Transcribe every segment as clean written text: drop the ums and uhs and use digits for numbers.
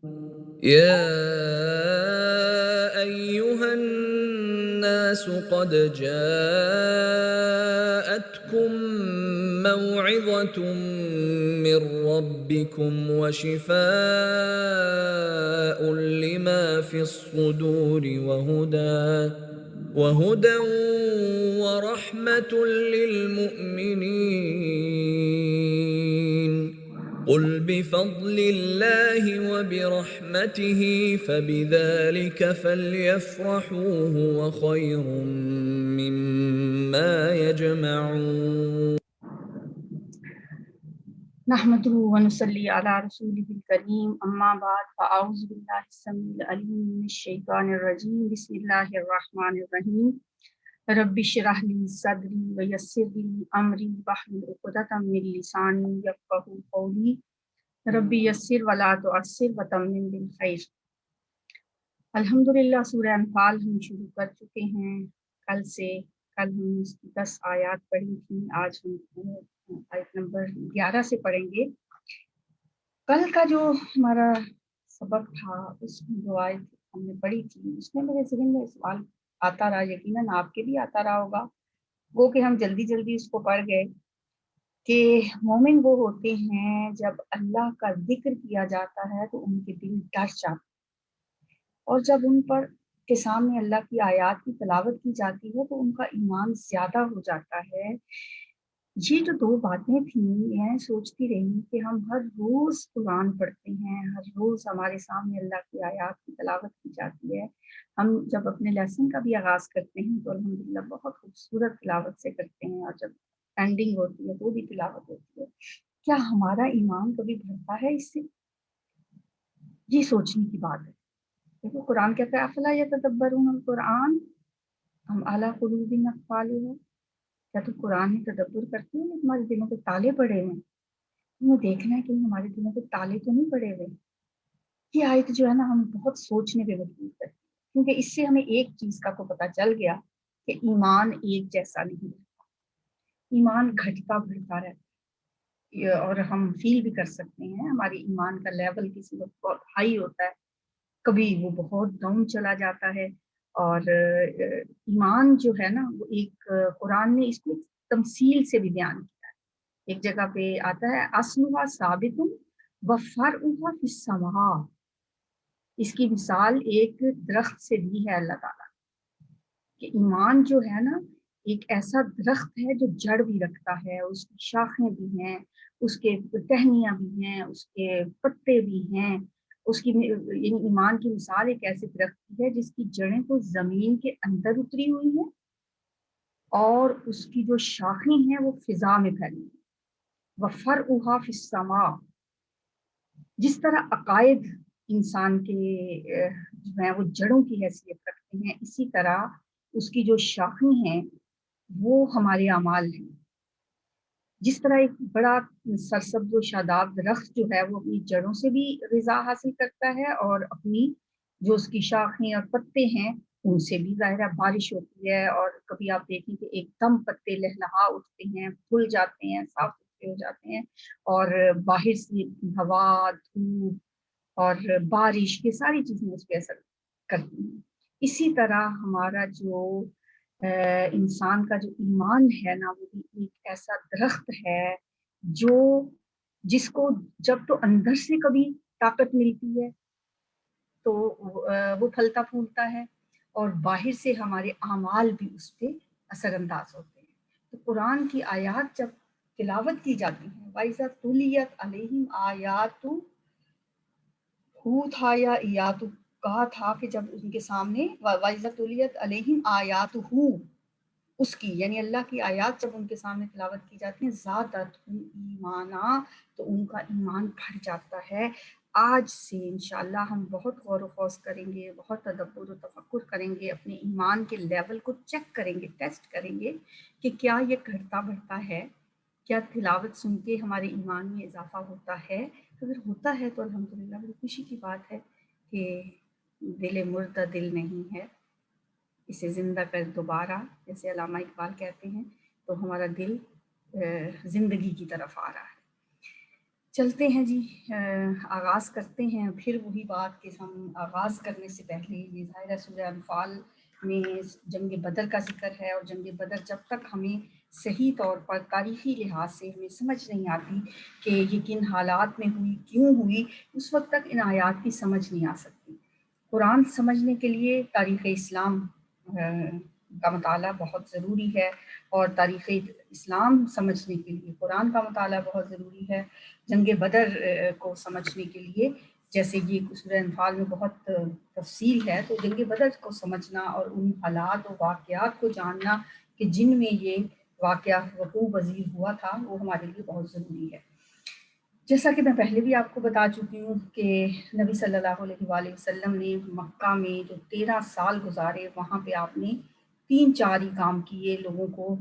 يا أيها الناس قد جاءتكم موعظة من ربكم وشفاء لما في الصدور وهدى ورحمة للمؤمنين. قل بفضل الله وبرحمته فبذلك فليفرحوا هو خير مما يجمعون. نحمده ونصلي على رسوله الكريم اما بعد فاعوذ بالله السميع العليم من الشيطان الرجيم بسم الله الرحمن الرحيم رب اشرح لي صدري ويسر لي امري واحلل عقدة من لساني يفقهوا قولي رب يسر ولا تعسر وتمم بالخير. الحمدللہ سورہ انفال ہم شروع کر چکے ہیں کل ہم اس کی 10 آیات پڑھی تھیں. آج ہم آیت نمبر 11 سے پڑھیں گے. کل کا جو ہمارا سبق تھا اس میں جو آیت ہم نے پڑھی تھی اس میں میرے ذہن میں سوال آتا رہا، یقیناً آپ کے بھی آتا رہا ہوگا، وہ کہ ہم جلدی جلدی اس کو پڑھ گئے کہ مومن وہ ہوتے ہیں جب اللہ کا ذکر کیا جاتا ہے تو ان کے دل ڈر جاتے ہیں، اور جب ان پر کے سامنے اللہ کی آیات کی تلاوت کی جاتی ہے تو ان کا ایمان زیادہ ہو جاتا ہے. یہ جو دو باتیں تھیں میں سوچتی رہی کہ ہم ہر روز قرآن پڑھتے ہیں، ہر روز ہمارے سامنے اللہ کی آیات کی تلاوت کی جاتی ہے. ہم جب اپنے لیسن کا بھی آغاز کرتے ہیں تو الحمدللہ بہت خوبصورت تلاوت سے کرتے ہیں، اور جب اینڈنگ ہوتی ہے تو بھی تلاوت ہوتی ہے. کیا ہمارا ایمان کبھی بڑھتا ہے اس سے؟ یہ سوچنے کی بات ہے. دیکھو قرآن کہتا ہے افلا یتدبرون القرآن ام علی قلوب اقفالها. کیا تم قرآن میں تدبر کرتے ہو؟ تمہارے دلوں پہ تالے پڑے ہوئے ہیں. تمہیں دیکھنا ہے کہ ہمارے دلوں پہ تالے تو نہیں پڑے ہوئے. یہ آیت جو ہے نا ہمیں بہت سوچنے پہ مجبور کرتی ہے، کیونکہ اس سے ہمیں ایک چیز کا کو پتہ چل گیا کہ ایمان ایک جیسا نہیں رہتا، ایمان گھٹتا بڑھتا رہتا ہے. اور ہم فیل بھی کر سکتے ہیں ہماری ایمان کا لیول کسی وقت بہت ہائی ہوتا ہے، کبھی وہ بہت ڈاؤن چلا جاتا ہے. اور ایمان جو ہے نا وہ ایک قرآن نے اس کو ایک تمثیل سے بھی بیان کیا ہے. ایک جگہ پہ آتا ہے اصلها ثابت وفرعها فی السماء. اس کی مثال ایک درخت سے دی ہے اللہ تعالیٰ کہ ایمان جو ہے نا ایک ایسا درخت ہے جو جڑ بھی رکھتا ہے، اس کی شاخیں بھی ہیں، اس کے ٹہنیاں بھی ہیں، اس کے پتے بھی ہیں. اس کی یعنی ایمان کی مثال ایک ایسے درخت کی ہے جس کی جڑیں تو زمین کے اندر اتری ہوئی ہیں اور اس کی جو شاخیں ہیں وہ فضا میں پھیلی ہیں. وفرعها فی السماء. جس طرح عقائد انسان کے جو ہیں وہ جڑوں کی حیثیت رکھتے ہیں، اسی طرح اس کی جو شاخیں ہیں وہ ہمارے اعمال ہیں. جس طرح ایک بڑا سرسبز و شاداب درخت جو ہے وہ اپنی جڑوں سے بھی غذا حاصل کرتا ہے اور اپنی جو اس کی شاخیں اور پتے ہیں ان سے بھی ظاہر بارش ہوتی ہے، اور کبھی آپ دیکھیں کہ ایک دم پتے لہلہا اٹھتے ہیں، پھول جاتے ہیں، صاف ستھرے ہو جاتے ہیں، اور باہر سے ہوا، دھوپ اور بارش یہ ساری چیزیں اس پہ اثر کرتی ہیں. اسی طرح ہمارا جو انسان کا جو ایمان ہے نا وہ بھی ایک ایسا درخت ہے جو جس کو جب تو اندر سے کبھی طاقت ملتی ہے تو وہ پھلتا پھولتا ہے، اور باہر سے ہمارے اعمال بھی اس پہ اثر انداز ہوتے ہیں. تو قرآن کی آیات جب تلاوت کی جاتی ہیں وَإِذَا تُلِيَتْ عَلَيْهِمْ آیَاتُ ہو تھا یا ایاتو کہا تھا کہ جب ان کے سامنے وَإِذَا تُلِيَتْ عَلَيْهِمْ آیَاتُهُ اس کی یعنی اللہ کی آیات جب ان کے سامنے تلاوت کی جاتی ہیں زادتہم ایمانا تو ان کا ایمان بڑھ جاتا ہے. آج سے انشاءاللہ ہم بہت غور و خوض کریں گے، بہت تدبر و تفکر کریں گے، اپنے ایمان کے لیول کو چیک کریں گے، ٹیسٹ کریں گے کہ کیا یہ گھٹتا بڑھتا ہے، کیا تلاوت سن کے ہمارے ایمان میں اضافہ ہوتا ہے. اگر ہوتا ہے تو الحمدللہ بڑی خوشی کی بات ہے کہ دل مردہ دل نہیں ہے، اسے زندہ کر دوبارہ، جیسے علامہ اقبال کہتے ہیں، تو ہمارا دل زندگی کی طرف آ رہا ہے. چلتے ہیں جی، آغاز کرتے ہیں پھر وہی بات کہ ہم آغاز کرنے سے پہلے یہ ظاہرہ سورہ انفال میں جنگ بدر کا ذکر ہے، اور جنگ بدر جب تک ہمیں صحیح طور پر تاریخی لحاظ سے ہمیں سمجھ نہیں آتی کہ یہ کن حالات میں ہوئی، کیوں ہوئی، اس وقت تک ان آیات کی سمجھ نہیں آ سکتی۔ قرآن سمجھنے کے لیے تاریخ اسلام کا مطالعہ بہت ضروری ہے، اور تاریخ اسلام سمجھنے کے لیے قرآن کا مطالعہ بہت ضروری ہے۔ جنگ بدر کو سمجھنے کے لیے، جیسے یہ سورہ انفال میں بہت تفصیل ہے، تو جنگ بدر کو سمجھنا اور ان حالات و واقعات کو جاننا کہ جن میں یہ واقعہ وقوع پذیر ہوا تھا، وہ ہمارے لیے بہت ضروری ہے۔ جیسا کہ میں پہلے بھی آپ کو بتا چکی ہوں کہ نبی صلی اللہ علیہ وآلہ وسلم نے مکہ میں جو 13 سال گزارے، وہاں پہ آپ نے 3-4 ہی کام کیے، لوگوں کو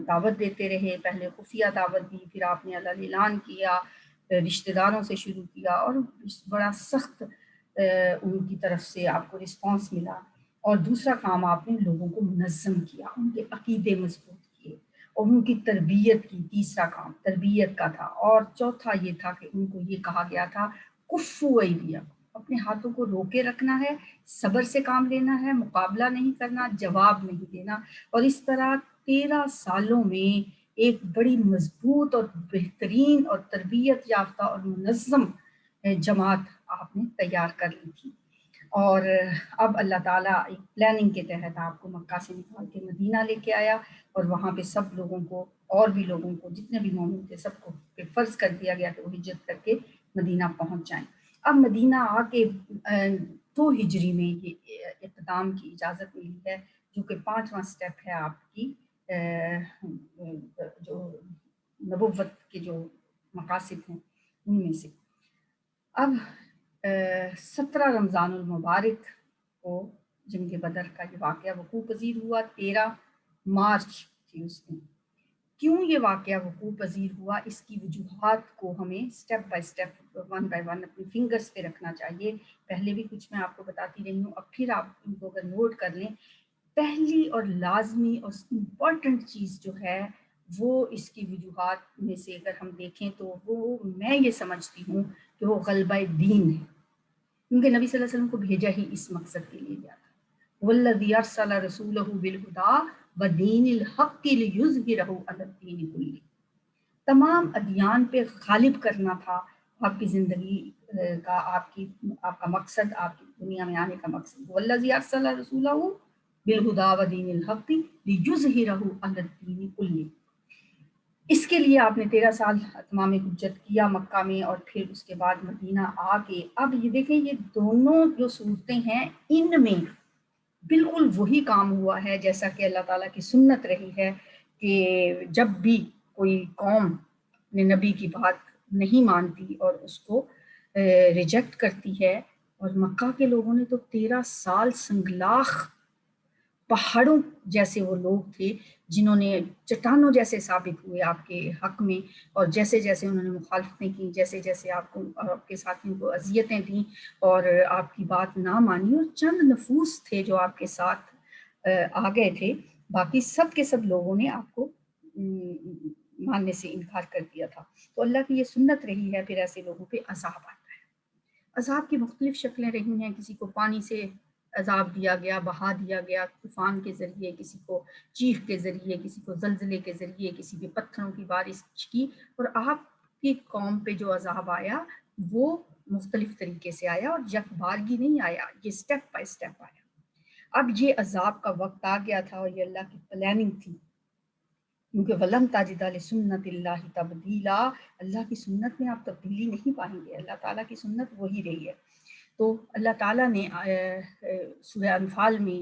دعوت دیتے رہے، پہلے خفیہ دعوت دی، پھر آپ نے اعلان کیا، رشتہ داروں سے شروع کیا، اور بڑا سخت ان کی طرف سے آپ کو رسپانس ملا۔ اور دوسرا کام آپ نے لوگوں کو منظم کیا، ان کے عقیدے مضبوط کیے، اور ان کی تربیت کی، تیسرا کام تربیت کا تھا، اور چوتھا یہ تھا کہ ان کو یہ کہا گیا تھا کفو ایدیکم، اپنے ہاتھوں کو روکے رکھنا ہے، صبر سے کام لینا ہے، مقابلہ نہیں کرنا، جواب نہیں دینا۔ اور اس طرح 13 سالوں میں ایک بڑی مضبوط اور بہترین اور تربیت یافتہ اور منظم جماعت آپ نے تیار کر لی تھی۔ اور اب اللہ تعالیٰ ایک پلاننگ کے تحت آپ کو مکہ سے نکال کے مدینہ لے کے آیا، اور وہاں پہ سب لوگوں کو، اور بھی لوگوں کو، جتنے بھی مومن تھے سب کو فرض کر دیا گیا کہ وہ ہجرت کر کے مدینہ پہنچ جائیں۔ اب مدینہ آ کے 2 ہجری میں یہ اقدام کی اجازت ملی ہے، جو کہ 5واں سٹیپ ہے آپ کی جو نبوت کے جو مقاصد ہیں ان میں سے۔ اب 17 رمضان المبارک کو جنگ بدر کا یہ واقعہ وقوع پذیر ہوا، 13 مارچ تھی اس دن۔ کیوں یہ واقعہ وقوع پذیر ہوا، اس کی وجوہات کو ہمیں سٹیپ بائی سٹیپ، 1 بائی 1 اپنی فنگرز پہ رکھنا چاہیے۔ پہلے بھی کچھ میں آپ کو بتاتی رہی ہوں، اب پھر آپ ان کو اگر نوٹ کر لیں، پہلی اور لازمی اور امپورٹنٹ چیز جو ہے وہ اس کی وجوہات میں سے اگر ہم دیکھیں تو وہ میں یہ سمجھتی ہوں کہ وہ غلبہ دین ہے، کیونکہ نبی صلی اللہ علیہ وسلم کو بھیجا ہی اس مقصد کے لیے گیا تھا۔ والذی ارسل رسولہ بالہدی ودین الحق لیظہرہ علی الدین کلہ، تمام ادیان پہ غالب کرنا تھا آپ کی زندگی کا، آپ کا مقصد، آپ کی دنیا میں آنے کا مقصد۔ والذی ارسل رسولہ بالہدی ودین الحق لیظہرہ علی الدین کلہ، اس کے لیے آپ نے 13 سال اتمام حجت کیا مکہ میں، اور پھر اس کے بعد مدینہ آ کے اب یہ دیکھیں یہ دونوں جو صورتیں ہیں ان میں بالکل وہی کام ہوا ہے جیسا کہ اللہ تعالیٰ کی سنت رہی ہے کہ جب بھی کوئی قوم اپنے نبی کی بات نہیں مانتی اور اس کو ریجیکٹ کرتی ہے، اور مکہ کے لوگوں نے تو 13 سال سنگلاخ پہاڑوں جیسے وہ لوگ تھے جنہوں نے چٹانوں جیسے ثابت ہوئے آپ کے حق میں، اور جیسے جیسے انہوں نے مخالفتیں کی، جیسے جیسے آپ کو آپ کے ساتھیوں کو اذیتیں دیں اور آپ کی بات نہ مانی، اور چند نفوس تھے جو آپ کے ساتھ آ گئے تھے، باقی سب کے سب لوگوں نے آپ کو ماننے سے انکار کر دیا تھا۔ تو اللہ کی یہ سنت رہی ہے، پھر ایسے لوگوں پہ عذاب آتا ہے۔ عذاب کی مختلف شکلیں رہی ہیں، کسی کو پانی سے عذاب دیا گیا، بہا دیا گیا طوفان کے ذریعے، کسی کو چیخ کے ذریعے، کسی کو زلزلے کے ذریعے، کسی پہ پتھروں کی بارش کی، اور آپ کی قوم پہ جو عذاب آیا وہ مختلف طریقے سے آیا، اور یک بارگی نہیں آیا، یہ سٹیپ بائی سٹیپ آیا۔ اب یہ عذاب کا وقت آ گیا تھا، اور یہ اللہ کی پلاننگ تھی، کیونکہ وَلَن تَجِدَ لِسُنَّتِ اللَّهِ تَبْدِيلًا، اللہ کی سنت میں آپ تبدیلی نہیں پائیں گے، اللہ تعالیٰ کی سنت وہی رہی ہے۔ تو اللہ تعالیٰ نے سورہ انفال میں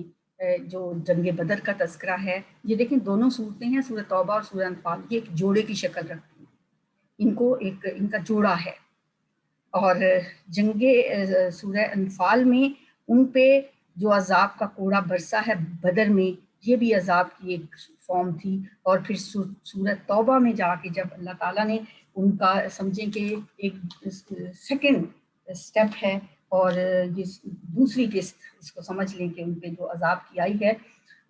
جو جنگ بدر کا تذکرہ ہے، یہ دیکھیں دونوں صورتیں ہیں، سورہ توبہ اور سورہ انفال، یہ ایک جوڑے کی شکل رکھتی ہیں، ان کا جوڑا ہے۔ اور جنگ سورہ انفال میں ان پہ جو عذاب کا کوڑا برسا ہے بدر میں، یہ بھی عذاب کی ایک فارم تھی۔ اور پھر سورہ توبہ میں جا کے جب اللہ تعالیٰ نے ان کا سمجھیں کہ ایک سیکنڈ سٹیپ ہے، اور یہ دوسری قسط اس کو سمجھ لیں کہ ان پہ جو عذاب کی آئی ہے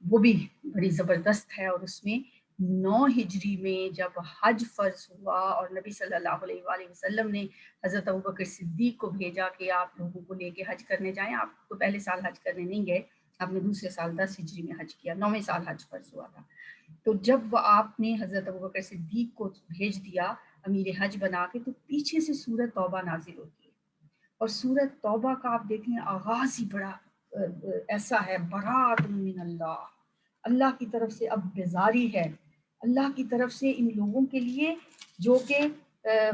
وہ بھی بڑی زبردست ہے، اور اس میں 9 ہجری میں جب حج فرض ہوا اور نبی صلی اللہ علیہ وآلہ وسلم نے حضرت ابوبکر صدیق کو بھیجا کہ آپ لوگوں کو لے کے حج کرنے جائیں، آپ تو پہلے سال حج کرنے نہیں گئے، آپ نے دوسرے سال 10 ہجری میں حج کیا، 9ویں سال حج فرض ہوا تھا۔ تو جب آپ نے حضرت ابوبکر صدیق کو بھیج دیا امیر حج بنا کے، تو پیچھے سے سورۃ توبہ نازل ہوتی ہے، اور سورۃ توبہ کا آپ دیکھیں آغاز ہی بڑا ایسا ہے، برات من اللہ، اللہ کی طرف سے اب بیزاری ہے، اللہ کی طرف سے ان لوگوں کے لیے جو کہ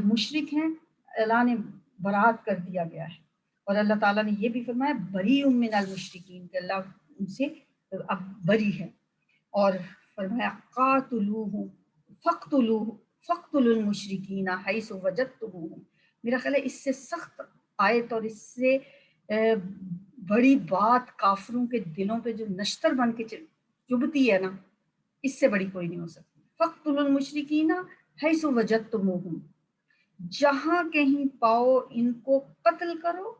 مشرک ہیں، اعلان برات کر دیا گیا ہے۔ اور اللہ تعالیٰ نے یہ بھی فرمایا بری من المشرکین، کہ اللہ ان سے اب بری ہے، اور فرمایا قاتلوہم فقتلوا المشرکین حیث وجدتموہم۔ میرا خیال ہے اس سے سخت آیت اور اس سے بڑی بات کافروں کے دلوں پہ جو نشتر بن کے چبھتی ہے نا، اس سے بڑی کوئی نہیں ہو سکتی۔ فقتلوا المشرکین حیث وجدتموہم، جہاں کہیں پاؤ ان کو قتل کرو،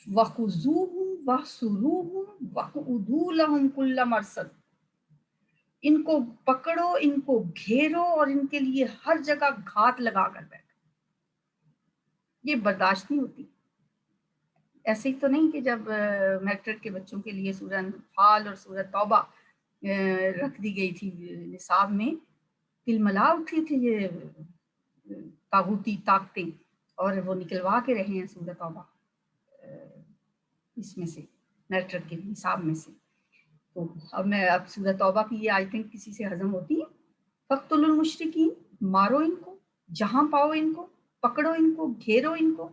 وخذوہم واحصروہم وقعدوا لہم کل مرصد، ان کو پکڑو، ان کو گھیرو اور ان کے لیے ہر جگہ گھات لگا کر بیٹھو۔ یہ برداشت نہیں ہوتی۔ ایسے ہی تو نہیں کہ جب میٹرک کے بچوں کے لیے سورہ انفال اور سورہ توبہ رکھ دی گئی تھی نصاب میں، تلملا اٹھی تھی یہ طاغوتی طاقتیں، اور وہ نکلوا کے رہے ہیں سورہ توبہ اس میں سے، میٹرک کے نصاب میں سے۔ تو اب سورہ توبہ کی یہ آیتیں کسی سے ہضم ہوتی ہیں؟ فقتلوا المشرکین، مارو ان کو، جہاں پاؤ ان کو پکڑو، ان کو گھیرو ان کو،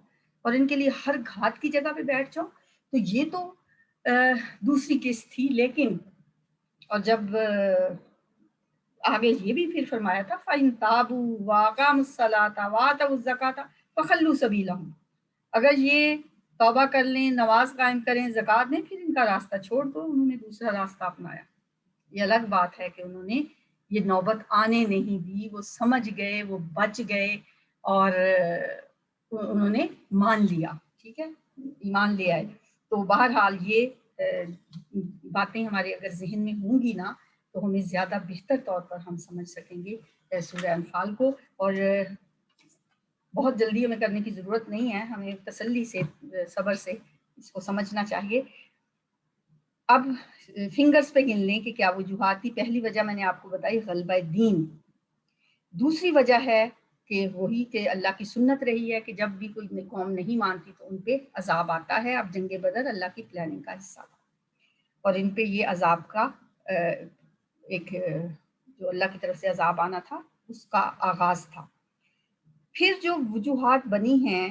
اور ان کے لیے ہر گھات کی جگہ پہ بیٹھ جاؤ۔ تو یہ تو دوسری قسط تھی، لیکن اور جب آگے یہ بھی پھر فرمایا تھا فَإِن تَابُوا وَأَقَامُوا الصَّلَاةَ وَآتَوُا الزَّكَاةَ فَخَلُّوا سَبِيلَهُمْ، اگر یہ توبہ کر لیں، نماز قائم کریں، زکوٰۃ دیں، پھر ان کا راستہ چھوڑ دو۔ انہوں نے دوسرا راستہ اپنایا۔ یہ الگ بات ہے کہ انہوں نے یہ نوبت آنے نہیں دی، وہ سمجھ گئے، وہ بچ گئے، اور انہوں نے مان لیا، ٹھیک ہے، ایمان لے آئے۔ تو بہرحال یہ باتیں ہمارے اگر ذہن میں ہوں گی نا، تو ہمیں زیادہ بہتر طور پر ہم سمجھ سکیں گے سورہ انفال کو، اور بہت جلدی ہمیں کرنے کی ضرورت نہیں ہے، ہمیں تسلی سے، صبر سے اس کو سمجھنا چاہیے۔ اب فنگرز پہ گن لیں کہ کیا وجوہات تھی۔ پہلی وجہ میں نے آپ کو بتائی غلبہ دین، دوسری وجہ ہے کہ وہی کہ اللہ کی سنت رہی ہے کہ جب بھی کوئی قوم نہیں مانتی تو ان پہ عذاب آتا ہے۔ اب جنگ بدر اللہ کی پلاننگ کا حصہ تھا، اور ان پہ یہ عذاب کا ایک جو اللہ کی طرف سے عذاب آنا تھا اس کا آغاز تھا۔ پھر جو وجوہات بنی ہیں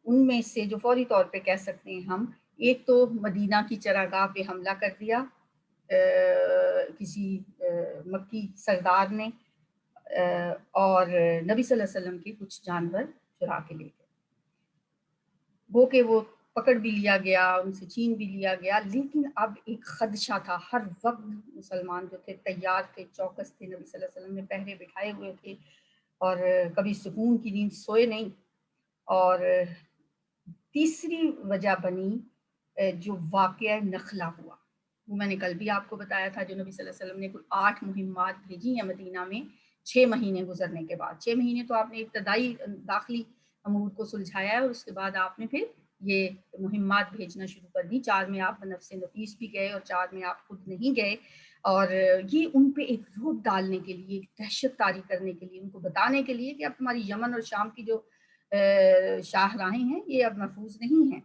ان میں سے جو فوری طور پہ کہہ سکتے ہیں ہم، ایک تو مدینہ کی چراگاہ پہ حملہ کر دیا کسی مکی سردار نے، اور نبی صلی اللہ علیہ وسلم کے کچھ جانور چرا کے لے گئے، وہ کہ وہ پکڑ بھی لیا گیا، ان سے چھین بھی لیا گیا، لیکن اب ایک خدشہ تھا۔ ہر وقت مسلمان جو تھے تیار تھے، چوکس تھے، نبی صلی اللہ علیہ وسلم نے پہرے بٹھائے ہوئے تھے، اور کبھی سکون کی نیند سوئے نہیں۔ اور تیسری وجہ بنی جو واقعہ نخلا ہوا، وہ میں نے کل بھی آپ کو بتایا تھا، جو نبی صلی اللہ علیہ وسلم نے کوئی 8 مہمات بھیجی ہیں مدینہ میں 6 مہینے گزرنے کے بعد۔ 6 مہینے تو آپ نے ابتدائی داخلی امور کو سلجھایا ہے، اور اس کے بعد آپ نے پھر یہ مہمات بھیجنا شروع کر دی۔ 4 میں آپ نفس نفیس بھی گئے، اور 4 میں آپ خود نہیں گئے، اور یہ ان پہ ایک رعب ڈالنے کے لیے، ایک دہشت طاری کرنے کے لیے، ان کو بتانے کے لیے کہ اب تمہاری یمن اور شام کی جو شاہراہیں ہیں یہ اب محفوظ نہیں ہیں،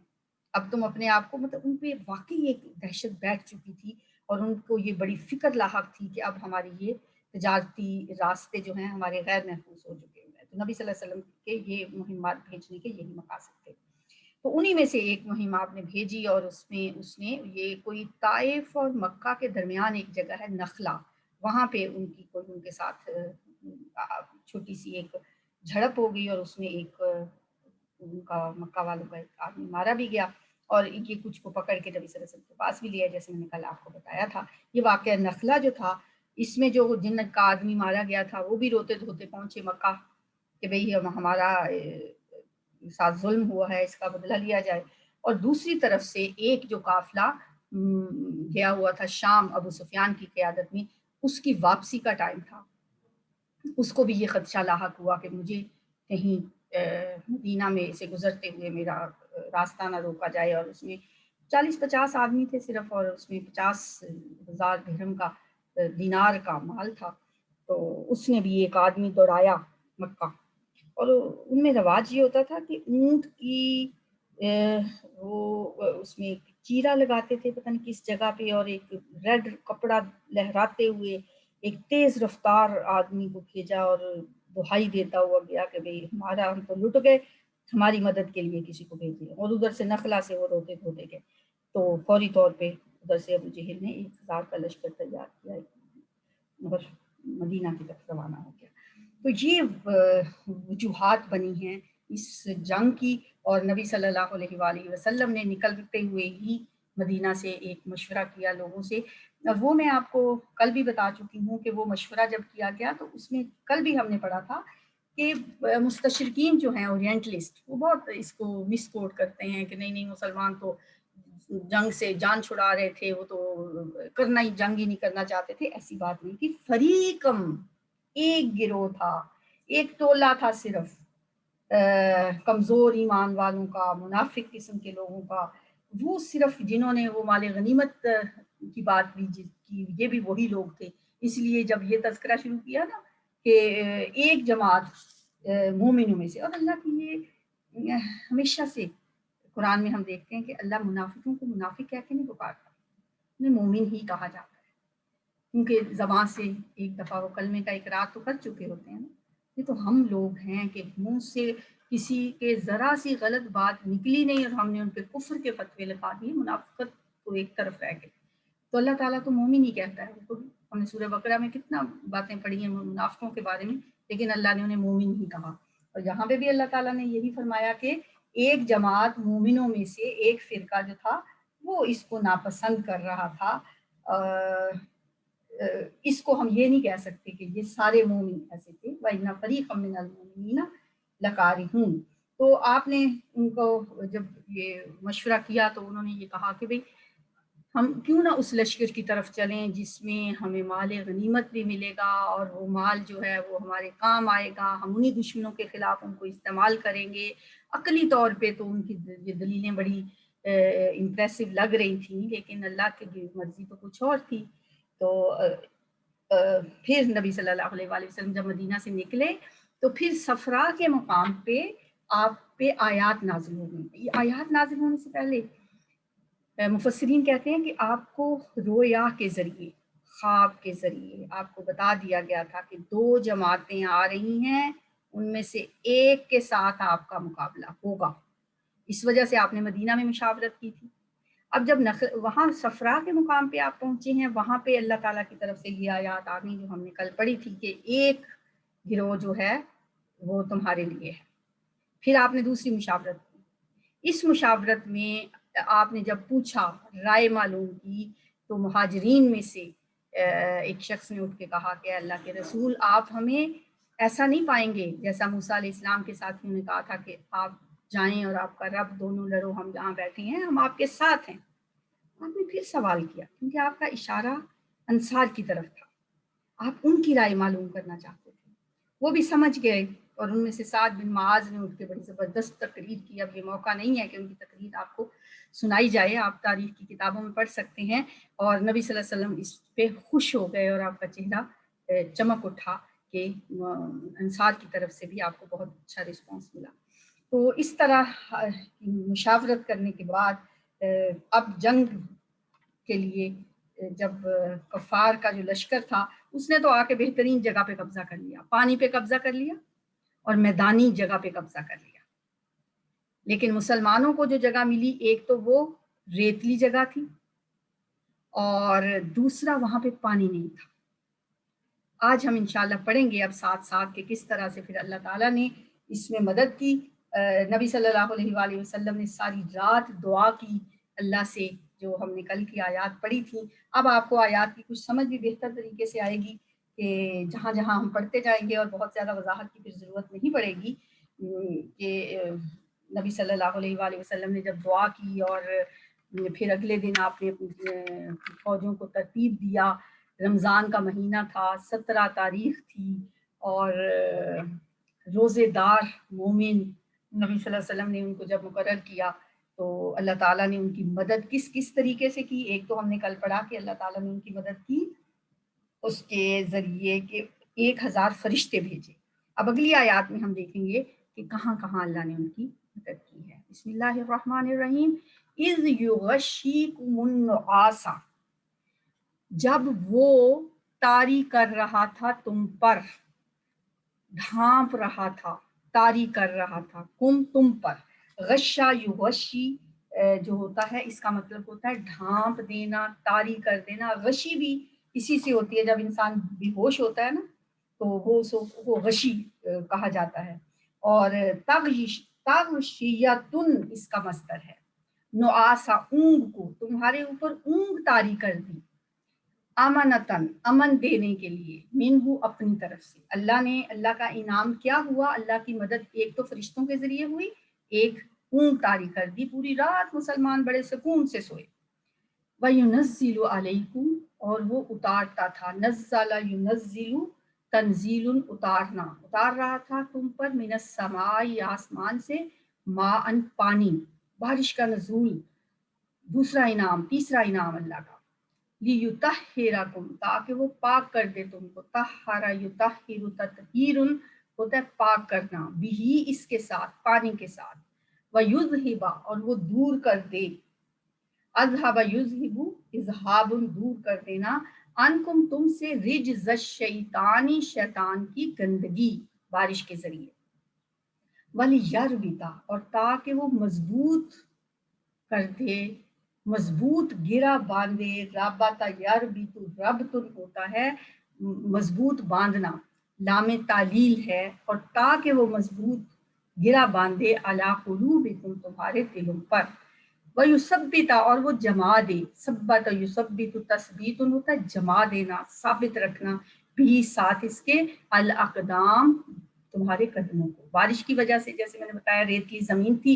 اب تم اپنے آپ کو، مطلب ان پہ واقعی ایک دہشت بیٹھ چکی تھی، اور ان کو یہ بڑی فکر لاحق تھی کہ اب ہماری یہ تجارتی راستے جو ہیں ہمارے غیر محفوظ ہو چکے ہیں۔ تو نبی صلی اللہ علیہ وسلم کے یہ مہمات بھیجنے کے یہی مقاصد تھے۔ تو انہی میں سے ایک مہم آپ نے بھیجی، اور اس نے یہ کوئی طائف اور مکہ کے درمیان ایک جگہ ہے نخلا، وہاں پہ ان کی کوئی ان کے ساتھ چھوٹی سی ایک جھڑپ ہو گئی، اور اس میں ایک ان کا مکہ والوں کا ایک آدمی مارا بھی گیا، اور یہ کچھ کو پکڑ کے نبی صلی اللہ علیہ وسلم کے پاس بھی لیا، جیسے میں نے کل آپ کو بتایا تھا۔ یہ واقعہ نخلا جو تھا، اس میں جو جن کا آدمی مارا گیا تھا وہ بھی روتے دھوتے پہنچے مکہ کہ بھئی ہمارا ساتھ ظلم ہوا ہے، اس کا بدلہ لیا جائے۔ اور دوسری طرف سے ایک جو قافلہ گیا ہوا تھا شام ابو سفیان کی قیادت میں، اس کی واپسی کا ٹائم تھا، اس کو بھی یہ خدشہ لاحق ہوا کہ مجھے کہیں مدینہ میں سے گزرتے ہوئے میرا راستہ نہ روکا جائے، اور اس میں 40-50 آدمی تھے صرف، اور اس میں 50,000 درہم کا دینار کا مال تھا۔ تو اس نے بھی ایک آدمی دوڑایا مکہ، اور ان میں رواج یہ ہوتا تھا کہ اونٹ کی وہ اس میں ایک چیرا لگاتے تھے پتہ نہیں کس جگہ پہ، اور ایک ریڈ کپڑا لہراتے ہوئے ایک تیز رفتار آدمی کو بھیجا، اور دہائی دیتا ہوا گیا کہ بھئی ہمارا ہم تو لٹ گئے، ہماری مدد کے لیے کسی کو بھیجیے۔ اور ادھر سے نخلا سے وہ روتے دھوتے گئے، تو فوری طور پہ ادھر سے ابو جہل نے 1000 کا لشکر تیار کیا اور مدینہ کی طرف روانہ ہو گیا۔ تو یہ وجوہات بنی ہیں اس جنگ کی، اور نبی صلی اللہ علیہ وآلہ وسلم نے نکلتے ہوئے ہی مدینہ سے ایک مشورہ کیا لوگوں سے۔ وہ میں آپ کو کل بھی بتا چکی ہوں کہ وہ مشورہ جب کیا گیا تو اس میں کل بھی ہم نے پڑھا تھا کہ مستشرقین جو ہیں اورینٹلسٹ، وہ بہت اس کو مس کوٹ کرتے ہیں کہ نہیں مسلمان تو جنگ سے جان چھڑا رہے تھے، وہ تو کرنا ہی جنگ ہی نہیں کرنا چاہتے تھے۔ ایسی بات نہیں تھی، فریقم ایک گروہ تھا، ایک ٹولہ تھا صرف کمزور ایمان والوں کا، منافق قسم کے لوگوں کا، وہ صرف جنہوں نے وہ مال غنیمت کی بات بھی کی، یہ بھی وہی لوگ تھے۔ اس لیے جب یہ تذکرہ شروع کیا نا کہ ایک جماعت مومنوں میں سے، اور اللہ کی یہ ہمیشہ سے قرآن میں ہم دیکھتے ہیں کہ اللہ منافقوں کو منافق کہہ کے نہیں پکارتا، انہیں مومن ہی کہا جاتا ہے، کیونکہ زبان سے ایک دفعہ وہ کلمے کا اقرار تو کر چکے ہوتے ہیں نا۔ یہ تو ہم لوگ ہیں کہ منہ سے کسی کے ذرا سی غلط بات نکلی نہیں اور ہم نے ان پہ کفر کے فتوے لگا دیے، منافقت کو ایک طرف رہ گئے۔ تو اللہ تعالیٰ تو مومن ہی کہتا ہے، تو ہم نے سورہ بقرہ میں کتنا باتیں پڑھی ہیں منافقوں کے بارے میں، لیکن اللہ نے انہیں مومن ہی کہا۔ اور یہاں پہ بھی اللہ تعالیٰ نے یہی فرمایا کہ ایک جماعت مومنوں میں سے ایک فرقہ جو تھا وہ اس کو ناپسند کر رہا تھا۔ اس کو ہم یہ نہیں کہہ سکتے کہ یہ سارے مومن ایسے تھے، وَإِنَّ فَرِيقًا مِّنَ الْمُؤْمِنِينَ لَكَارِهُونَ۔ تو آپ نے ان کو جب یہ مشورہ کیا تو انہوں نے یہ کہا کہ بھئی ہم کیوں نہ اس لشکر کی طرف چلیں جس میں ہمیں مال غنیمت بھی ملے گا، اور وہ مال جو ہے وہ ہمارے کام آئے گا، ہم انہی دشمنوں کے خلاف ان کو استعمال کریں گے۔ عقلی طور پہ تو ان کی یہ دلیلیں بڑی امپریسو لگ رہی تھیں، لیکن اللہ کی مرضی تو کچھ اور تھی۔ تو پھر نبی صلی اللہ علیہ وآلہ وسلم جب مدینہ سے نکلے تو پھر صفرا کے مقام پہ آپ پہ آیات نازل ہو گئی۔ یہ آیات نازل ہونے سے پہلے مفسرین کہتے ہیں کہ آپ کو رویا کے ذریعے، خواب کے ذریعے آپ کو بتا دیا گیا تھا کہ 2 جماعتیں آ رہی ہیں، ان میں سے ایک کے ساتھ آپ کا مقابلہ ہوگا۔ اس وجہ سے آپ نے مدینہ میں مشاورت کی تھی۔ اب جب وہاں صفرا کے مقام پہ آپ پہنچے ہیں، وہاں پہ اللہ تعالیٰ کی طرف سے یہ آیات آ گئی جو ہم نے کل پڑھی تھی کہ ایک گروہ جو ہے وہ تمہارے لیے ہے۔ پھر آپ نے دوسری مشاورت کی۔ اس مشاورت میں آپ نے جب پوچھا، رائے معلوم کی، تو مہاجرین میں سے ایک شخص نے اٹھ کے کہا کہ اللہ کے رسول آپ ہمیں ایسا نہیں پائیں گے جیسا موسیٰ علیہ السلام کے ساتھیوں نے کہا تھا کہ آپ جائیں اور آپ کا رب دونوں لڑو، ہم جہاں بیٹھے ہیں ہم آپ کے ساتھ ہیں۔ آپ نے پھر سوال کیا کیونکہ آپ کا اشارہ انصار کی طرف تھا، آپ ان کی رائے معلوم کرنا چاہتے تھے۔ وہ بھی سمجھ گئے، اور ان میں سے سعد بن معاذ نے اٹھ کے بڑی زبردست تقریر کی۔ اب یہ موقع نہیں ہے کہ ان کی تقریر آپ کو سنائی جائے، آپ تاریخ کی کتابوں میں پڑھ سکتے ہیں۔ اور نبی صلی اللہ علیہ وسلم اس پہ خوش ہو گئے اور آپ کا چہرہ چمک اٹھا کہ انصار کی طرف سے بھی آپ کو بہت اچھا رسپانس ملا۔ تو اس طرح مشاورت کرنے کے بعد اب جنگ کے لیے جب کفار کا جو لشکر تھا اس نے تو آ کے بہترین جگہ پہ قبضہ کر لیا، پانی پہ قبضہ کر لیا اور میدانی جگہ پہ قبضہ کر لیا۔ لیکن مسلمانوں کو جو جگہ ملی، ایک تو وہ ریتلی جگہ تھی اور دوسرا وہاں پہ پانی نہیں تھا۔ آج ہم انشاءاللہ پڑھیں گے اب ساتھ ساتھ کہ کس طرح سے پھر اللہ تعالیٰ نے اس میں مدد کی۔ نبی صلی اللہ علیہ وآلہ وسلم نے ساری رات دعا کی اللہ سے، جو ہم نے کل کی آیات پڑھی تھی۔ اب آپ کو آیات کی کچھ سمجھ بھی بہتر طریقے سے آئے گی کہ جہاں جہاں ہم پڑھتے جائیں گے، اور بہت زیادہ وضاحت کی پھر ضرورت نہیں پڑے گی کہ نبی صلی اللہ علیہ وآلہ وسلم نے جب دعا کی اور پھر اگلے دن آپ نے فوجوں کو ترتیب دیا رمضان کا مہینہ تھا، 17 تاریخ تھی، اور روزے دار مومن نبی صلی اللہ علیہ وسلم نے ان کو جب مقرر کیا تو اللہ تعالیٰ نے ان کی مدد کس کس طریقے سے کی. ایک تو ہم نے کل پڑھا کہ اللہ تعالیٰ نے ان کی مدد کی اس کے ذریعے کہ 1000 فرشتے بھیجے. اب اگلی آیات میں ہم دیکھیں گے کہ کہاں کہاں اللہ نے ان کی مدد کی ہے. بسم اللہ الرحمن الرحیم. اذ یغشیکم النعاس، جب وہ طاری کر رہا تھا تم پر، ڈھانپ رہا تھا، طاری کر رہا تھا، تم پر. غشا یغشی جو ہوتا ہے اس کا مطلب ہوتا ہے ڈھانپ دینا، طاری کر دینا. غشی بھی اسی سے ہوتی ہے، جب انسان بے ہوش ہوتا ہے نا تو وہ غشی کہا جاتا ہے. اور تغشیتن اس کا مصدر ہے. نعاسا اونگ کو، تمہارے اوپر اونگ طاری کر دی. امنتن امن دینے کے لیے، منہ اپنی طرف سے. اللہ نے، اللہ کا انعام کیا ہوا؟ اللہ کی مدد ایک تو فرشتوں کے ذریعے ہوئی، ایک اونگ طاری کر دی. پوری رات مسلمان بڑے سکون سے سوئے. وَيُنَزِّلُ عَلَيْكُمْ، اور وہ اتارتا تھا. نزل ينزل تنزیل، اتارنا، اتار رہا تھا تم پر. من السماء، آسمان سے. ماء، پانی، بارش کا نزول. دوسرا انعام، تیسرا انعام اللہ کا. لِيُطَهِّرَكُمْ، تاکہ وہ پاک کر دے تم کو. طَهَّرَ يُطَهِّرُ تطہیرٌ ہوتا ہے پاک کرنا، بھی اس کے ساتھ، پانی کے ساتھ. وَيُذْهِبَ، اور وہ دور کر دے. اذهب یذهب، اذهاب دور کر دینا. عنکم تم سے. رجز الشیطانی، شیطان کی گندگی، بارش کے ذریعے. وَلِيَرْبِطَ، اور تاکہ وہ مضبوط کر دے، مضبوط گرا باندھے. ربط یربط، ربط ہوتا ہے مضبوط باندھنا، لام تعلیل ہے. اور تاکہ وہ مضبوط گرا باندھے. علی قلوبکم، تمہارے دلوں پر. وَيُثَبِّتَ، اور وہ جما دے. ثبت یثبت، تثبیت ہوتا ہے جما دینا، ثابت رکھنا. بھی ساتھ اس کے. الاقدام، تمہارے قدموں کو. بارش کی وجہ سے، جیسے میں نے بتایا ریتلی زمین تھی،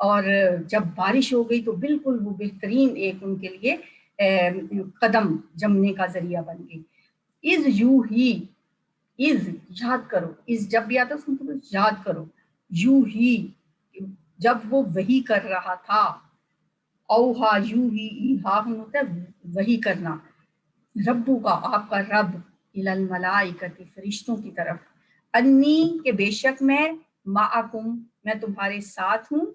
اور جب بارش ہو گئی تو بالکل وہ بہترین ایک ان کے لیے قدم جمنے کا ذریعہ بن گئی. از یو ہی، از یاد کرو، از جب بھی آتا ہے اس کو یاد کرو. یو ہی، جب وہ وحی کر رہا تھا. اوہا یو ہی، ایہا ہوتا ہے وحی کرنا. ربو کا، آپ کا رب. الی الملائکۃ، فرشتوں کی طرف. انی، کہ بے شک میں. معکم، میں تمہارے ساتھ ہوں.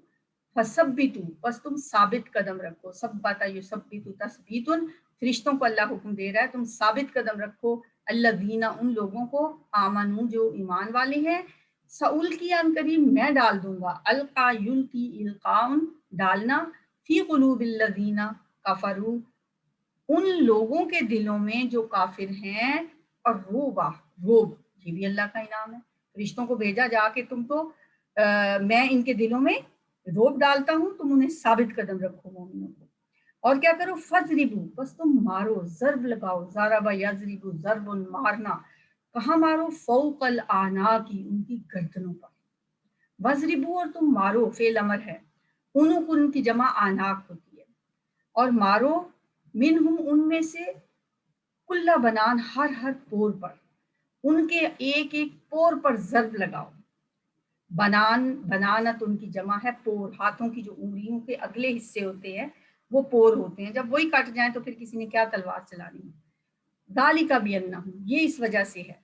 فثبتوا، بس تم ثابت قدم رکھو. ثبت یثبت تثبیت، فرشتوں کو اللہ حکم دے رہا ہے تم ثابت قدم رکھو. الذین، ان لوگوں کو. آمنو، جو ایمان والے ہیں. سألقی، ان قریب میں ڈال دوں گا. القا یلقی القاء، ڈالنا. فی قلوب الذین کفروا، ان لوگوں کے دلوں میں جو کافر ہیں. اور روبا، روب، یہ بھی اللہ کا انعام ہے. فرشتوں کو بھیجا جا کے تم کو میں ان کے دلوں میں روب ڈالتا ہوں، تم انہیں ثابت قدم رکھو مومنوں کو. اور کیا کرو؟ فضربو، بس تم مارو، ضرب لگاؤ. ضرب یضرب، ضرب مارنا. کہاں مارو؟ فوق الاعناق، ان کی گردنوں پر. وضربو، اور تم مارو، فعل امر ہے. ان کی جمع آناق ہوتی ہے. اور مارو. منہم، ان میں سے. کل بنان، ہر پور پر. ان کے ایک ایک پور پر ضرب لگاؤ. بنان، بنانت ان کی جمع ہے. پور، ہاتھوں کی جو انگلیوں کے اگلے حصے ہوتے ہیں وہ پور ہوتے ہیں. جب وہی کٹ جائیں تو پھر کسی نے کیا تلوار چلانی ہے. ذالک بانہم، یہ اس وجہ سے ہے.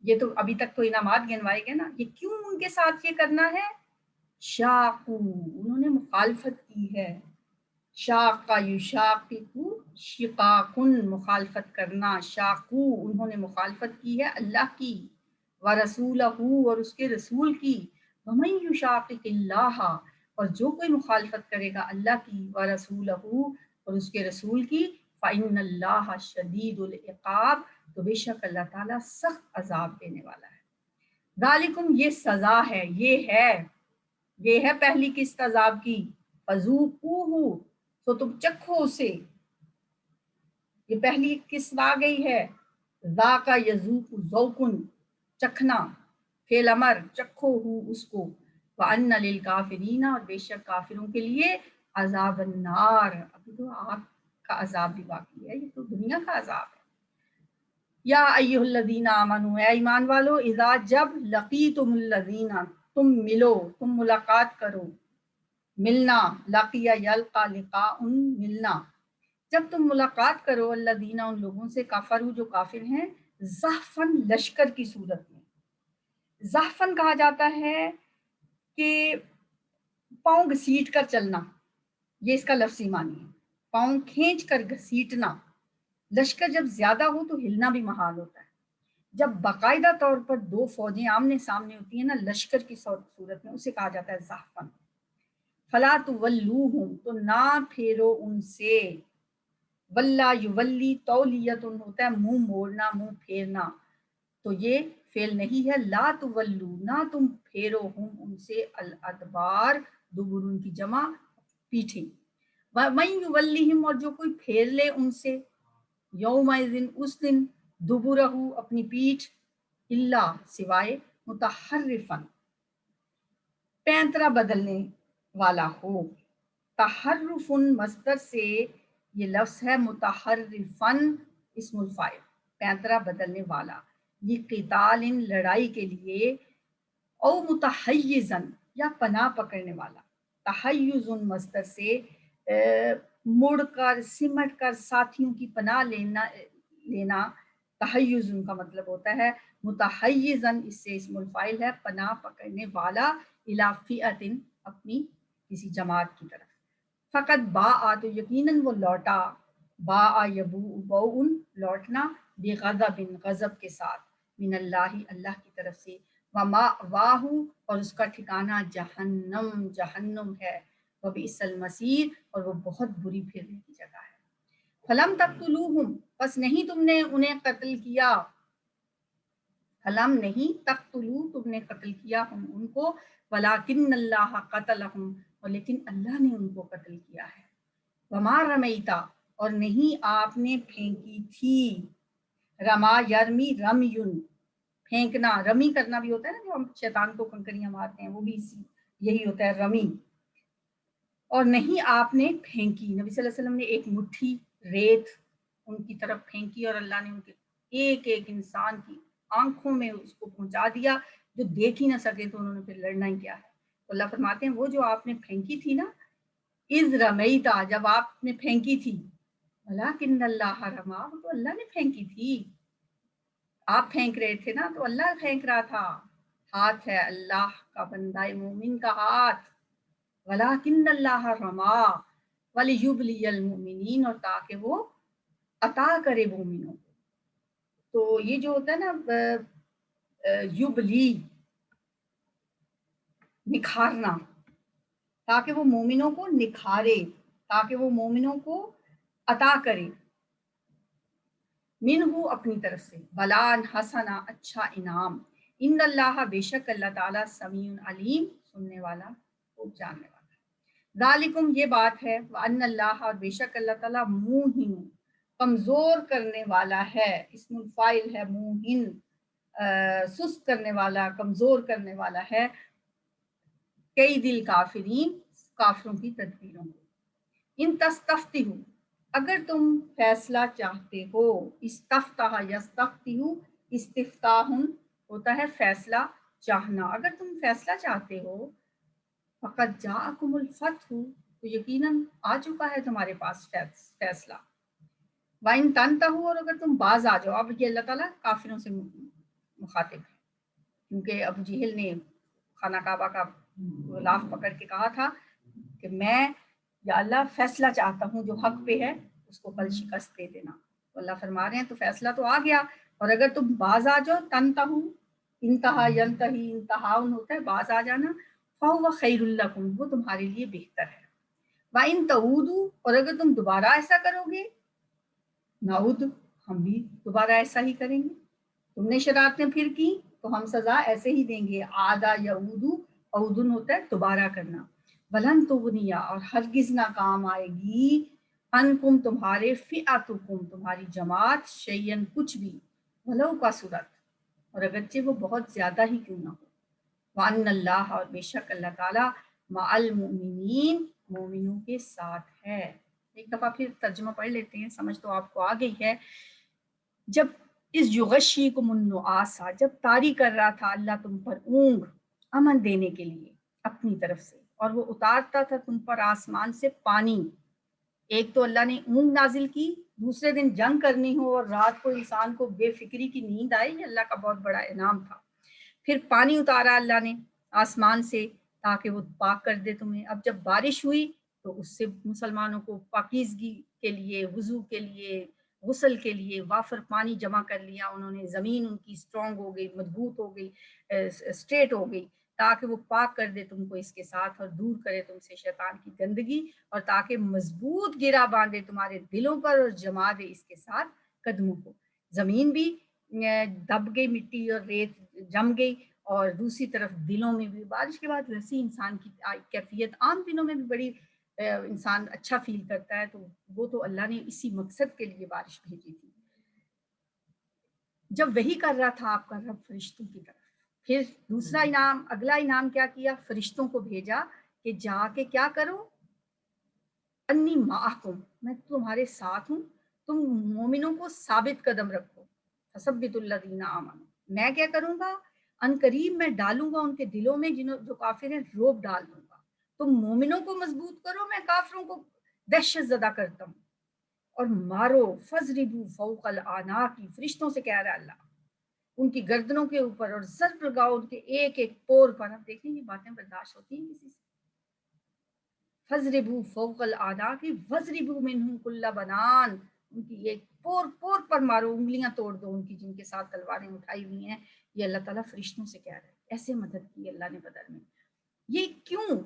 یہ تو ابھی تک تو انعامات گنوائے گئے نا، یہ کیوں ان کے ساتھ یہ کرنا ہے؟ شاقو، انہوں نے مخالفت کی ہے. شاقا یشاققو، شقاقن، مخالفت کرنا. شاقو، انہوں نے مخالفت کی ہے اللہ کی. ورسولہ، اور اس کے رسول کی. ومن یشاقق اللہ، اور جو کوئی مخالفت کرے گا اللہ کی. ورسولہ، اور اس کے رسول کی. فإن اللہ شدید العقاب، تو بے شک اللہ تعالیٰ سخت عذاب دینے والا ہے. ذالکم، یہ سزا ہے، یہ ہے پہلی قسط عذاب کی. فذوقوہ، تو تم چکھو اسے. یہ پہلی قسط آ گئی ہے. ذاق یذوق، ذوقن، چکھنا. فعل امر، چکھو ہو اس کو. وَأَنَّ لِلْكَافِرِينَ، اور بے شک کافروں کے لیے. عذاب النار، ابھی تو آگ کا عذاب بھی باقی ہے، یہ تو دنیا کا عذاب ہے. یا ایھا آمنو، اے ایمان والو، اذا جب لقیتم الذین، تم ملو، تم ملاقات کرو، ملنا، لقیہ یلقا لقاء، ملنا، جب تم ملاقات کرو الذین، ان لوگوں سے، کفروا جو کافر ہیں، زحفاً لشکر کی صورت میں. زحفاً کہا جاتا ہے کہ پاؤں گھسیٹ کر چلنا، یہ اس کا لفظی معنی ہے، پاؤں کھینچ کر گھسیٹنا. لشکر جب زیادہ ہو تو ہلنا بھی محال ہوتا ہے. جب باقاعدہ طور پر دو فوجیں آمنے سامنے ہوتی ہیں نا لشکر کی صورت میں، اسے کہا جاتا ہے زحفاً. فلا تولوہم، تو نہ پھیرو ان سے. ولا یولی تولیت ہوتا ہے منہ موڑنا، منہ پھیرنا، تو یہ فعل نہیں ہے. لا تولو، نہ تم پھیرو، ہم ان سے، الادبار، دبر ان کی جمع پیٹھیں. وَمَن یولیہم، اور جو کوئی پھیر لے ان سے، یومئذ اس دن، دبرہ اپنی پیٹھ، اللہ سوائے، متحرفن پینترا بدلنے والا ہو. تحرفن مصدر سے یہ لفظ ہے، متحرفن اسم الفاعل، پینترا بدلنے والا، یہ قتال، لڑائی کے لیے، او متحیزن یا پناہ پکڑنے والا. تحیز مصدر سے مڑ کر، سمٹ کر، ساتھیوں کی پناہ لینا تحیز کا مطلب ہوتا ہے. متحیزن اس سے اسم الفاعل ہے، پناہ پکڑنے والا، الی فئۃ اپنی کسی جماعت کی طرف. فقط باء، تو یقیناً وہ لوٹا، باء یبوء بوء لوٹنا، بغضب غضب کے ساتھ، من اللہ اللہ کی طرف سے، ومأواہ اور اس کا ٹھکانہ جہنم جہنم ہے، وبئس المصیر اور وہ بہت بری پھرنے کی جگہ ہے. فلم تقتلوہم، پس نہیں تم نے انہیں قتل کیا، فلم نہیں، تقتلو تم نے قتل کیا ہم ان کو، ولکن اللہ قتلہم، اور لیکن اللہ نے ان کو قتل کیا ہے. وما رمیتا، اور نہیں آپ نے پھینکی تھی، رما یرمی رمیون پھینکنا، رمی کرنا بھی ہوتا ہے نا، جو ہم شیطان کو کنکریاں مارتے ہیں، وہ بھی یہی ہوتا ہے رمی. اور نہیں آپ نے پھینکی، نبی صلی اللہ علیہ وسلم نے ایک مٹھی ریت ان کی طرف پھینکی اور اللہ نے ان کے ایک ایک انسان کی آنکھوں میں اس کو پہنچا دیا، جو دیکھ ہی نہ سکے تو انہوں نے پھر لڑنا ہی کیا ہے. تو اللہ فرماتے ہیں وہ جو آپ نے پھینکی تھی نا، اذ رمیتا، جب آپ نے پھینکی تھی، ولکن اللہ رما، تو اللہ نے پھینکی تھی، آپ پھینک رہے تھے نا تو اللہ پھینک رہا تھا. ہاتھ ہے اللہ کا، بندہ مومن کا ہاتھ. ولکن اللہ رما ولیبلی المؤمنین، اور تاکہ وہ عطا کرے مومنوں کو. تو یہ جو ہوتا ہے نا یبلی، نکھارنا، تاکہ وہ مومنوں کو نکھارے، تاکہ وہ مومنوں کو عطا کرے، منہ اپنی طرف سے، بلان حسنا اچھا انعام. ان اللہ بے شک اللہ تعالیٰ سمیع علیم سننے والا، خوب جاننے والا. ذالکم یہ بات ہے، وان اللہ اور بے شک اللہ تعالیٰ موہن کمزور کرنے والا ہے، اسم الفاعل ہے موہن، سست کرنے والا، کمزور کرنے والا ہے، کئی دل کافرین کافروں کی تدبیروں کو. ان تستفتحوا، اگر تم فیصلہ چاہتے ہو، استفتح یستفتح، استفتاح ہوتا ہے فیصلہ چاہنا، اگر تم فیصلہ چاہتے ہو، فقد جاءکم الفتح، تو یقیناً آ چکا ہے تمہارے پاس فیصلہ. وَإِن تَنْتَهُوا، اور اگر تم باز آ جاؤ. اب یہ اللہ تعالیٰ کافروں سے مخاطب ہے، کیونکہ ابو جہل نے خانہ کعبہ کا غلاف پکڑ کے کہا تھا کہ میں یا اللہ فیصلہ چاہتا ہوں، جو حق پہ ہے اس کو کل شکست دے دینا. تو اللہ فرما رہے ہیں تو فیصلہ تو آ گیا، اور اگر تم باز آ جاؤ، تنتہو، انتہا ینتہی، انتہاؤن ہوتا ہے باز آ جانا، فَهُوَ خَيْرٌ لَكُمْ، وہ تمہارے لیے بہتر ہے. وَإِن تَعُودُوا، اور اگر تم دوبارہ ایسا کرو گے، نعود، ہم بھی دوبارہ ایسا ہی کریں گے. تم نے شرارتیں پھر کی تو ہم سزا ایسے ہی دیں گے. عادا یعودو، عودن ہوتا ہے دوبارہ کرنا. ولن تغنیا، اور ہرگز نہ کام آئے گی، انکم تمہارے، فئاتکم تمہاری جماعت، شیئن کچھ بھی، ولو کا صورت، اور اگرچہ وہ بہت زیادہ ہی کیوں نہ ہو. وان اللہ، اور بے شک اللہ تعالیٰ، مع المؤمنین مومنوں کے ساتھ ہے. ایک دفعہ پھر ترجمہ پڑھ لیتے ہیں، سمجھ تو آپ کو آ گئی ہے. جب اس یغشیکم النعاسا، جب طاری کر رہا تھا اللہ تم پر اونگ امن دینے کے لیے اپنی طرف سے، اور وہ اتارتا تھا تم پر آسمان سے پانی. ایک تو اللہ نے اونگ نازل کی، دوسرے دن جنگ کرنی ہو اور رات کو انسان کو بے فکری کی نیند آئی، یہ اللہ کا بہت بڑا انعام تھا. پھر پانی اتارا اللہ نے آسمان سے تاکہ وہ پاک کر دے تمہیں. اب جب بارش ہوئی تو اس سے مسلمانوں کو پاکیزگی کے لیے، وضو کے لیے، غسل کے لیے وافر پانی جمع کر لیا انہوں نے. زمین ان کی اسٹرانگ ہو گئی، مضبوط ہو گئی، اسٹریٹ ہو گئی، تاکہ وہ پاک کر دے تم کو اس کے ساتھ اور دور کرے تم سے شیطان کی گندگی، اور تاکہ مضبوط گرا باندھے تمہارے دلوں پر اور جما دے اس کے ساتھ قدموں کو. زمین بھی دب گئی، مٹی اور ریت جم گئی، اور دوسری طرف دلوں میں بھی بارش کے بعد ویسی انسان کی کیفیت عام دنوں میں بھی بڑی انسان اچھا فیل کرتا ہے. تو وہ تو اللہ نے اسی مقصد کے لیے بارش بھیجی تھی. جب وہی کر رہا تھا آپ کا رب فرشتوں کی طرف، پھر دوسرا انعام، اگلا انعام کیا کیا؟ فرشتوں کو بھیجا کہ جا کے کیا کرو، انی معکم، میں تمہارے ساتھ ہوں، تم مومنوں کو ثابت قدم رکھو. فثبت الذین آمنوا، میں کیا کروں گا؟ ان قریب میں ڈالوں گا ان کے دلوں میں جو کافر ہیں، روب ڈال دوں گا. تم مومنوں کو مضبوط کرو، میں کافروں کو دہشت زدہ کرتا ہوں. اور مارو، فضربوا فوق الاعناق، فرشتوں سے کہہ رہا ہے اللہ، ان کی گردنوں کے اوپر، اور ضرب لگاؤ ان کے ایک ایک پور پر. اب دیکھیں یہ باتیں برداشت ہوتی ہیں کسی سے؟ فضربوا فوق الاعناق وضربوا منهم كل بنان، ان کی ایک پور پور پر مارو، انگلیاں توڑ دو ان کی جن کے ساتھ تلواریں اٹھائی ہوئی ہیں. یہ اللہ تعالیٰ فرشتوں سے کہہ رہا ہے. ایسے مدد کی اللہ نے بدر میں. یہ کیوں؟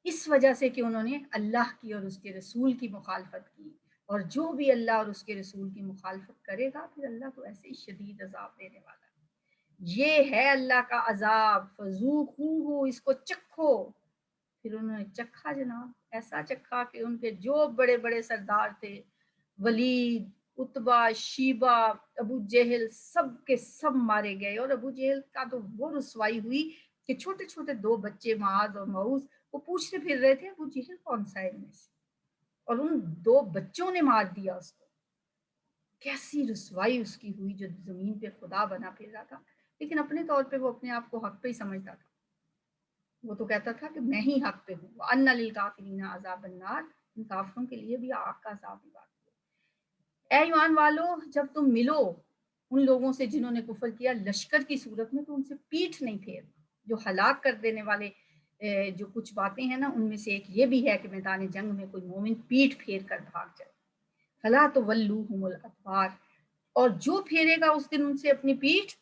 اس وجہ سے کہ انہوں نے اللہ کی اور اس کے رسول کی مخالفت کی، اور جو بھی اللہ اور اس کے رسول کی مخالفت کرے گا پھر اللہ تو ایسے ہی شدید عذاب دینے والا ہے. یہ ہے اللہ کا عذاب، فذوقوہ، اس کو چکھو. پھر انہوں نے چکھا جناب، ایسا چکھا کہ ان کے جو بڑے بڑے سردار تھے، ولید، عتبہ، شیبہ، ابو جہل، سب کے سب مارے گئے. اور ابو جہل کا تو وہ رسوائی ہوئی کہ چھوٹے چھوٹے دو بچے معاذ اور معوذ وہ پوچھتے پھر رہے تھے ابو جہل کون سا ہے ان میں سے، اور ان دو بچوں نے مار دیا اس کو. کیسی رسوائی اس کی ہوئی، جو زمین پہ خدا بنا پھر رہا تھا. لیکن اپنے طور پہ وہ اپنے آپ کو حق پہ ہی سمجھتا تھا. وہ تو کہتا تھا کہ میں ہی حق پہ ہوں. وَأَنَّ لِلْكَافِرِينَ عَذَابَ النَّارِ، ان کافروں کے لیے بھی آگ کا عذاب کی بات ہے. اے ایمان والو، جب تم ملو ان لوگوں سے جنہوں نے کفر کیا لشکر کی صورت میں، تو ان سے پیٹھ نہیں پھیرنا. جو ہلاک کر دینے والے جو کچھ باتیں ہیں نا، ان میں سے ایک یہ بھی ہے کہ میدان جنگ میں کوئی مومن پیٹھ پھیر کر بھاگ جائے. فَلَا تُوَلُّوهُمُ الْأَدْبَارَ، اور جو پھیرے گا اس دن ان سے اپنی پیٹھ،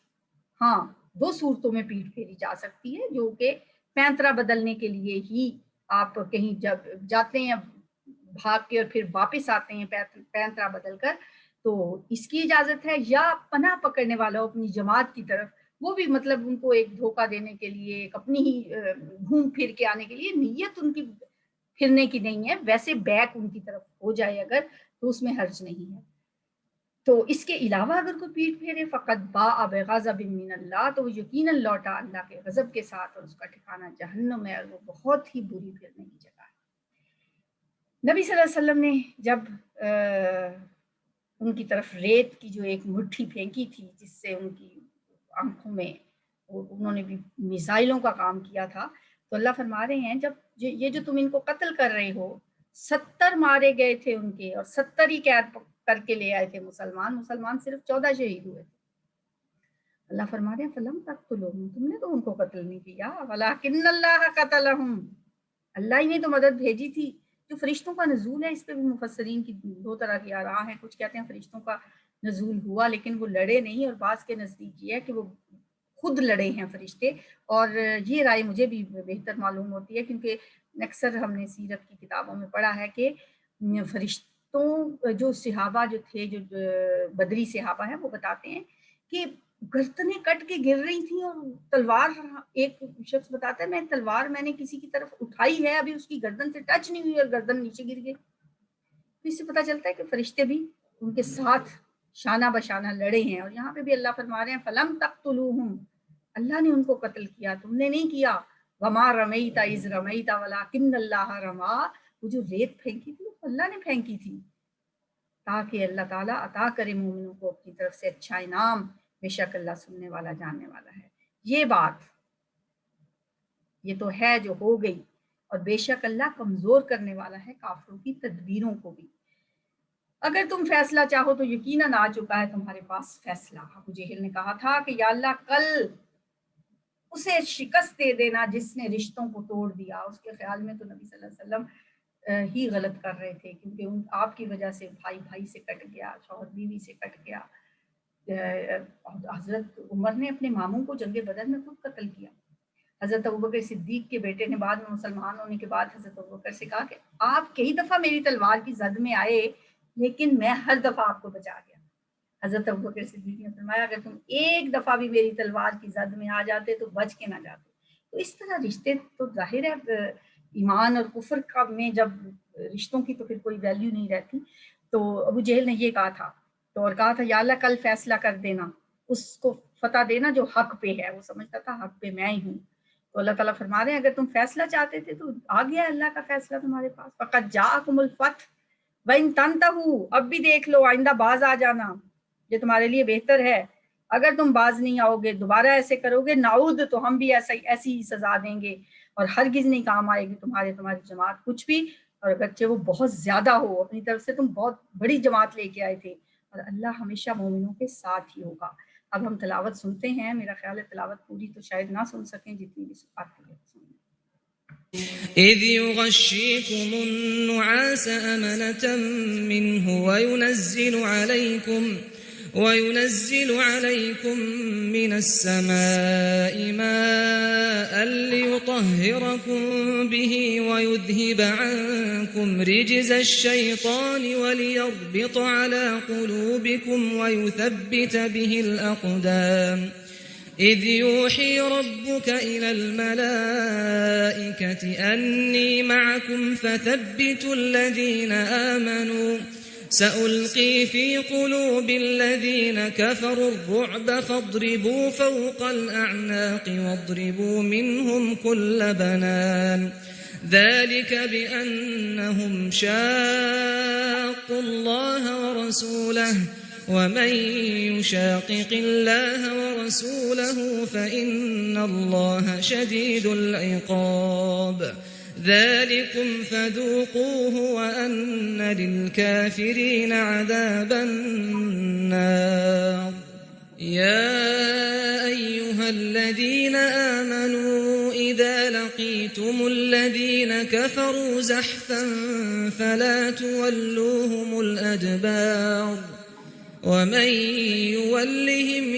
ہاں دو صورتوں میں پیٹھ پھیری جا سکتی ہے، جو کہ پینترا بدلنے کے لیے ہی آپ کہیں جب جاتے ہیں بھاگ کے اور پھر واپس آتے ہیں پینترا بدل کر، تو اس کی اجازت ہے. یا پناہ پکڑنے والا اپنی جماعت کی طرف، وہ بھی مطلب ان کو ایک دھوکہ دینے کے لیے، ایک اپنی ہی گھوم پھر کے آنے کے لیے، نیت ان کی پھرنے کی نہیں ہے، ویسے بیک ان کی طرف ہو جائے اگر تو اس میں حرج نہیں ہے. تو اس کے علاوہ اگر کوئی پیٹ پھیرے فقط باء بغضب من اللہ، تو وہ یقیناً لوٹا اللہ کے غضب کے ساتھ، اور اس کا ٹھکانہ جہنم ہے، اور وہ بہت ہی بری پھرنے کی جگہ ہے. نبی صلی اللہ علیہ وسلم نے جب ان کی طرف ریت کی جو ایک مٹھی پھینکی تھی، جس سے ان کی آنکھوں میں انہوں نے بھی میزائلوں کا کام کیا تھا، تو اللہ فرما رہے ہیں جب یہ جو تم ان کو قتل کر رہے ہو، 70 مارے گئے تھے ان کے، اور 70 ہی قید کر کے لے آئے تھے مسلمان صرف 14 شہید ہوئے تھے. اللہ فرما رہے ہیں فلم تقتلوہم، تم نے تو ان کو قتل نہیں کیا، ولکن اللہ قتلہم، اللہ ہی نے تو مدد بھیجی تھی. جو فرشتوں کا نزول ہے، اس پہ بھی مفسرین کی دو طرح کی آراء ہیں. کچھ کہتے ہیں فرشتوں کا نزول ہوا لیکن وہ لڑے نہیں، اور بعض کے نزدیک یہ ہے کہ وہ خود لڑے ہیں فرشتے. اور یہ رائے مجھے بھی بہتر معلوم ہوتی ہے، کیونکہ اکثر ہم نے سیرت کی کتابوں میں پڑھا ہے کہ فرشتوں جو صحابہ جو تھے، جو بدری صحابہ ہیں، وہ بتاتے ہیں کہ گردنیں کٹ کے گر رہی تھیں، اور تلوار، ایک شخص بتاتا ہے میں تلوار میں نے کسی کی طرف اٹھائی ہے، ابھی اس کی گردن سے ٹچ نہیں ہوئی اور گردن نیچے گر گئی. تو اس سے پتہ چلتا ہے کہ فرشتے بھی ان کے ساتھ شانہ بشانہ لڑے ہیں. اور یہاں پہ بھی اللہ فرما رہے ہیں فلم تقتلوہم، اللہ نے ان کو قتل کیا، تم نے نہیں کیا. وما رمیت اذ رمیت ولکن اللہ رما، وہ جو ریت پھینکی تھی وہ اللہ نے پھینکی تھی. تاکہ اللہ تعالیٰ عطا کرے مومنوں کو اپنی طرف سے اچھا انعام، بے شک اللہ سننے والا جاننے والا ہے۔ یہ بات یہ تو ہے جو ہو گئی، اور بے شک اللہ کمزور کرنے والا ہے کافروں کی تدبیروں کو بھی۔ اگر تم فیصلہ چاہو تو یقیناً آ چکا ہے تمہارے پاس فیصلہ۔ ابو جہل نے کہا تھا کہ یا اللہ کل اسے شکست دے دینا جس نے رشتوں کو توڑ دیا۔ اس کے خیال میں تو نبی صلی اللہ علیہ وسلم ہی غلط کر رہے تھے، کیونکہ آپ کی وجہ سے بھائی بھائی سے کٹ گیا، شوہر بیوی سے کٹ گیا۔ حضرت عمر نے اپنے ماموں کو جنگ بدر میں خود قتل کیا۔ حضرت ابوبکر صدیق کے بیٹے نے بعد میں مسلمان ہونے کے بعد حضرت ابوبکر سے کہا کہ آپ کئی دفعہ میری تلوار کی زد میں آئے لیکن میں ہر دفعہ آپ کو بچا گیا۔ حضرت ابوبکر صدیق نے فرمایا اگر تم ایک دفعہ بھی میری تلوار کی زد میں آ جاتے تو بچ کے نہ جاتے۔ تو اس طرح رشتے تو ظاہر ہے ایمان اور کفر کا میں جب رشتوں کی تو پھر کوئی ویلیو نہیں رہتی۔ تو ابو جہل نے یہ کہا تھا تو اور کہا تھا یا اللہ کل فیصلہ کر دینا، اس کو فتح دینا جو حق پہ ہے۔ وہ سمجھتا تھا حق پہ میں ہی ہوں۔ تو اللہ تعالیٰ فرما رہے ہیں اگر تم فیصلہ چاہتے تھے تو آ گیا اللہ کا فیصلہ تمہارے پاس۔ فقط جاءکم الفتح وَإِن تَنْتَهُوا، اب بھی دیکھ لو آئندہ باز آ جانا، یہ تمہارے لیے بہتر ہے۔ اگر تم باز نہیں آؤ گے، دوبارہ ایسے کرو گے، نعود، تو ہم بھی ایسی ہی سزا دیں گے، اور ہرگز نہیں کام آئے گی تمہاری جماعت کچھ بھی، اور اگرچہ وہ بہت زیادہ ہو۔ اپنی طرف سے تم بہت بڑی جماعت لے کے آئے تھے، اور اللہ ہمیشہ مومنوں کے ساتھ ہی ہوگا۔ اب ہم تلاوت سنتے ہیں۔ میرا خیال ہے تلاوت پوری تو شاید نہ سن سکیں، جتنی بھی آتی ہے سنیں۔ إذ يغشيكم النعاس أمنة منه وينزل عليكم من السماء ماء ليطهركم به ويذهب عنكم رجز الشيطان وليربط على قلوبكم ويثبت به الأقدام إذ يوحي ربك إلى الملائكة أني معكم فثبتوا الذين آمنوا سألقي في قلوب الذين كفروا الرعب فاضربوا فوق الأعناق واضربوا منهم كل بنان ذلك بأنهم شاقوا الله ورسوله ومن يشاقق الله ورسوله فإن الله شديد العقاب ذلكم فذوقوه وأن للكافرين عذاب النار يا أيها الذين آمنوا إذا لقيتم الذين كفروا زحفا فلا تولوهم الأدبار ومن يولهم